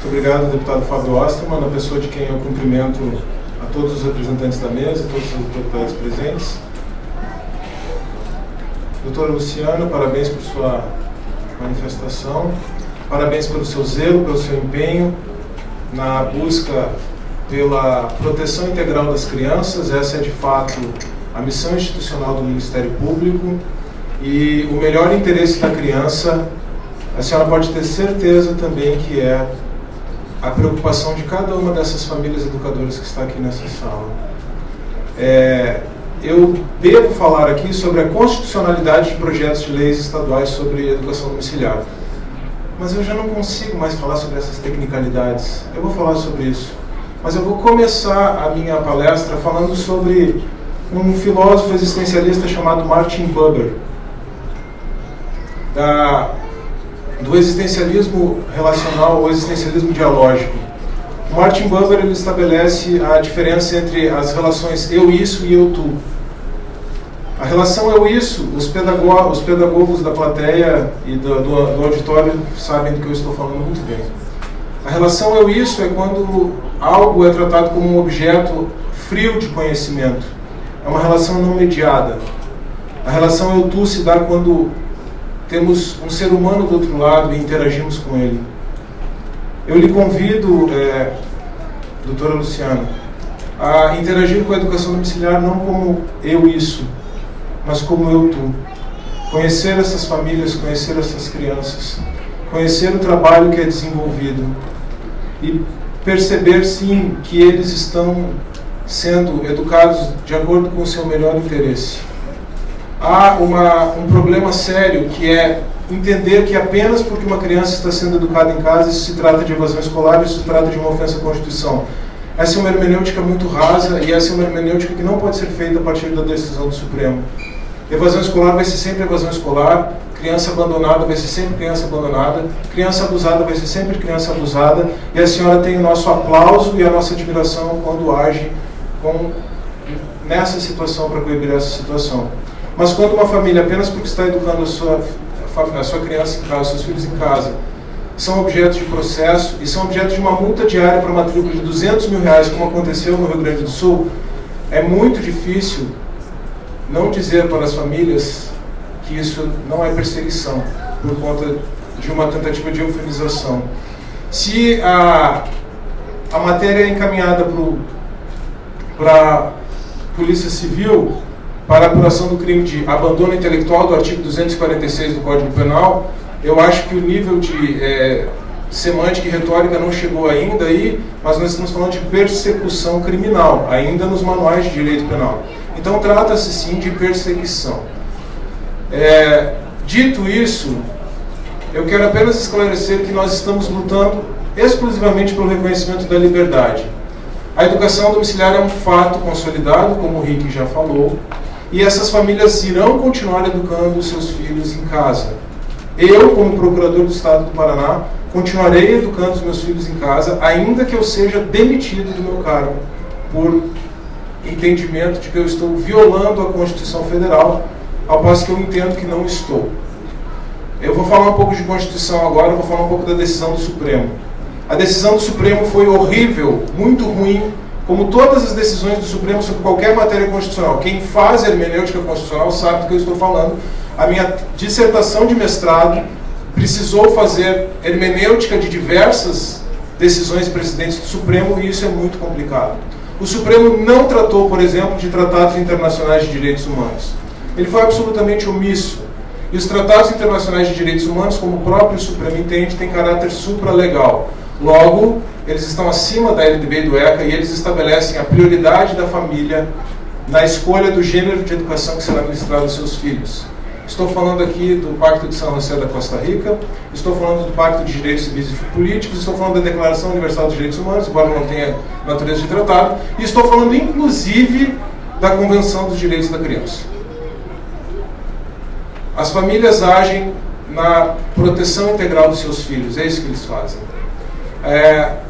Muito obrigado, deputado Fábio Osterman, na pessoa de quem eu cumprimento a todos os representantes da mesa, todos os deputados presentes. Doutora Luciana, parabéns por sua manifestação, parabéns pelo seu zelo, pelo seu empenho na busca pela proteção integral das crianças. Essa é, de fato, a missão institucional do Ministério Público e o melhor interesse da criança, a senhora pode ter certeza também que é a preocupação de cada uma dessas famílias educadoras que está aqui nessa sala. Eu devo falar aqui sobre a constitucionalidade de projetos de leis estaduais sobre educação domiciliar. Mas eu já não consigo mais falar sobre essas tecnicalidades. Eu vou falar sobre isso. Mas eu vou começar a minha palestra falando sobre um filósofo existencialista chamado Martin Buber, do existencialismo relacional ou existencialismo dialógico. O Martin Buber ele estabelece a diferença entre as relações eu-isso e eu-tu. A relação eu-isso, os pedagogos da plateia e do auditório sabem do que eu estou falando muito bem. A relação eu-isso é quando algo é tratado como um objeto frio de conhecimento. É uma relação não mediada. A relação eu-tu se dá quando temos um ser humano do outro lado e interagimos com ele. Eu lhe convido, doutora Luciana, a interagir com a educação domiciliar não como eu-isso, mas como eu-tu. Conhecer essas famílias, conhecer essas crianças, conhecer o trabalho que é desenvolvido e perceber, sim, que eles estão sendo educados de acordo com o seu melhor interesse. Há um problema sério que é entender que apenas porque uma criança está sendo educada em casa, isso se trata de evasão escolar, isso se trata de uma ofensa à Constituição. Essa é uma hermenêutica muito rasa e essa é uma hermenêutica que não pode ser feita a partir da decisão do Supremo. Evasão escolar vai ser sempre evasão escolar, criança abandonada vai ser sempre criança abandonada, criança abusada vai ser sempre criança abusada, e a senhora tem o nosso aplauso e a nossa admiração quando age nessa situação, para coibir essa situação. Mas quando uma família, apenas porque está educando a sua criança em casa, seus filhos em casa, são objetos de processo e são objetos de uma multa diária para matrícula de R$200 mil, como aconteceu no Rio Grande do Sul, é muito difícil não dizer para as famílias que isso não é perseguição, por conta de uma tentativa de eufemização. Se a matéria é encaminhada para a Polícia Civil, para a apuração do crime de abandono intelectual do artigo 246 do Código Penal, eu acho que o nível de semântica e retórica não chegou ainda aí, mas nós estamos falando de persecução criminal, ainda nos manuais de direito penal. Então trata-se sim de perseguição. Dito isso, eu quero apenas esclarecer que nós estamos lutando exclusivamente pelo reconhecimento da liberdade. A educação domiciliar é um fato consolidado, como o Rick já falou, e essas famílias irão continuar educando os seus filhos em casa. Eu, como procurador do Estado do Paraná, continuarei educando os meus filhos em casa, ainda que eu seja demitido do meu cargo, por entendimento de que eu estou violando a Constituição Federal, ao passo que eu entendo que não estou. Eu vou falar um pouco de Constituição agora, eu vou falar um pouco da decisão do Supremo. A decisão do Supremo foi horrível, muito ruim, como todas as decisões do Supremo sobre qualquer matéria constitucional. Quem faz hermenêutica constitucional sabe do que eu estou falando. A minha dissertação de mestrado precisou fazer hermenêutica de diversas decisões precedentes do Supremo e isso é muito complicado. O Supremo não tratou, por exemplo, de tratados internacionais de direitos humanos. Ele foi absolutamente omisso. E os tratados internacionais de direitos humanos, como o próprio Supremo entende, têm caráter supralegal. Logo, eles estão acima da LDB e do ECA e eles estabelecem a prioridade da família na escolha do gênero de educação que será ministrado aos seus filhos. Estou falando aqui do Pacto de São José da Costa Rica, estou falando do Pacto de Direitos Civis e Políticos, estou falando da Declaração Universal dos Direitos Humanos, embora não tenha natureza de tratado, e estou falando inclusive da Convenção dos Direitos da Criança. As famílias agem na proteção integral dos seus filhos, é isso que eles fazem.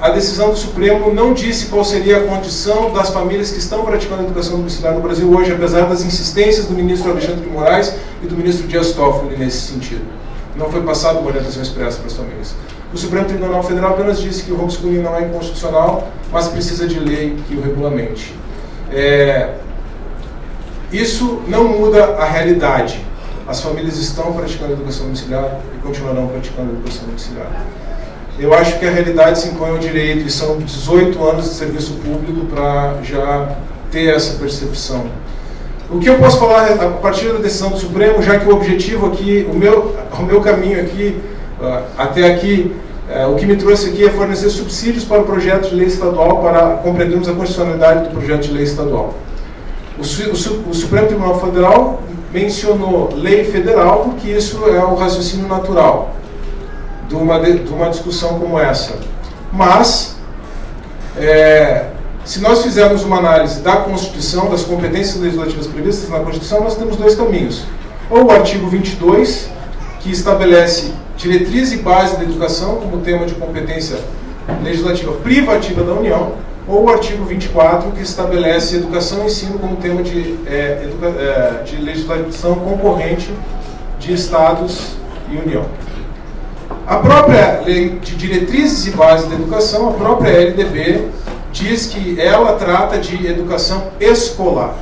A decisão do Supremo não disse qual seria a condição das famílias que estão praticando a educação domiciliar no Brasil hoje, apesar das insistências do ministro Alexandre de Moraes e do ministro Dias Toffoli nesse sentido. Não foi passada uma orientação expressa para as famílias. O Supremo Tribunal Federal apenas disse que o homeschooling não é inconstitucional, mas precisa de lei que o regulamente. Isso não muda a realidade. As famílias estão praticando educação domiciliar e continuarão praticando educação domiciliar. Eu acho que a realidade se impõe ao direito, e são 18 anos de serviço público para já ter essa percepção. O que eu posso falar a partir da decisão do Supremo, já que o objetivo aqui, o meu caminho aqui, até aqui, o que me trouxe aqui é fornecer subsídios para o projeto de lei estadual para compreendermos a constitucionalidade do projeto de lei estadual. O Supremo Tribunal Federal mencionou lei federal porque isso é o raciocínio natural de uma discussão como essa. Mas, se nós fizermos uma análise da Constituição, das competências legislativas previstas na Constituição, nós temos dois caminhos. Ou o artigo 22, que estabelece diretriz e base da educação como tema de competência legislativa privativa da União, ou o artigo 24, que estabelece educação e ensino como tema de legislação concorrente de Estados e União. A própria Lei de Diretrizes e Bases da Educação, a própria LDB, diz que ela trata de educação escolar.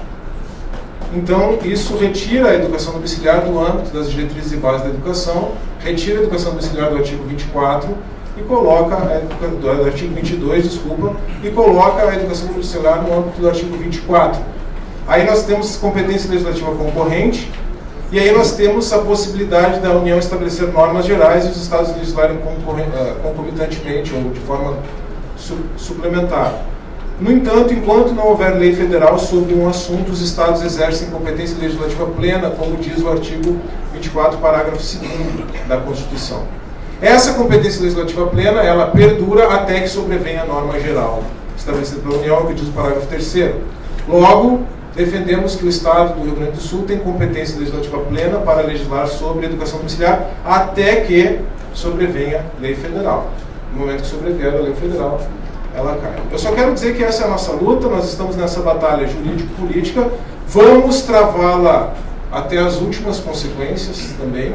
Então, isso retira a educação domiciliar do âmbito das diretrizes e bases da educação, retira a educação domiciliar do artigo 24 e coloca do artigo 22, desculpa, e coloca a educação domiciliar no âmbito do artigo 24. Aí nós temos competência legislativa concorrente, e aí nós temos a possibilidade da União estabelecer normas gerais e os Estados legislarem concomitantemente ou de forma suplementar. No entanto, enquanto não houver lei federal sobre um assunto, os Estados exercem competência legislativa plena, como diz o artigo 24, parágrafo 2º da Constituição. Essa competência legislativa plena, ela perdura até que sobrevenha a norma geral estabelecida pela União, que diz o parágrafo 3º. Logo, defendemos que o Estado do Rio Grande do Sul tem competência legislativa plena para legislar sobre educação domiciliar até que sobrevenha lei federal. No momento que sobrevier a lei federal, ela cai. Eu só quero dizer que essa é a nossa luta, nós estamos nessa batalha jurídico-política, vamos travá-la até as últimas consequências também,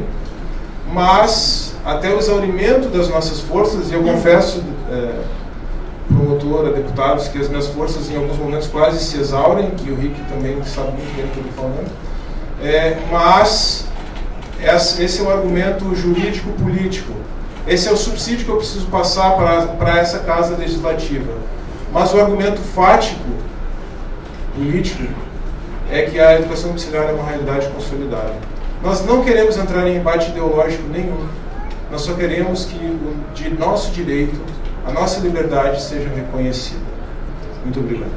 mas até o exaurimento das nossas forças, e eu confesso, promotora, deputados, que as minhas forças em alguns momentos quase se exaurem, e o Rick também sabe muito bem do que eu estou falando, mas esse é o argumento jurídico-político. Esse é o subsídio que eu preciso passar para essa casa legislativa. Mas o argumento fático, político, é que a educação domiciliar é uma realidade consolidada. Nós não queremos entrar em embate ideológico nenhum. Nós só queremos que o nosso direito, a nossa liberdade seja reconhecida. Muito obrigado.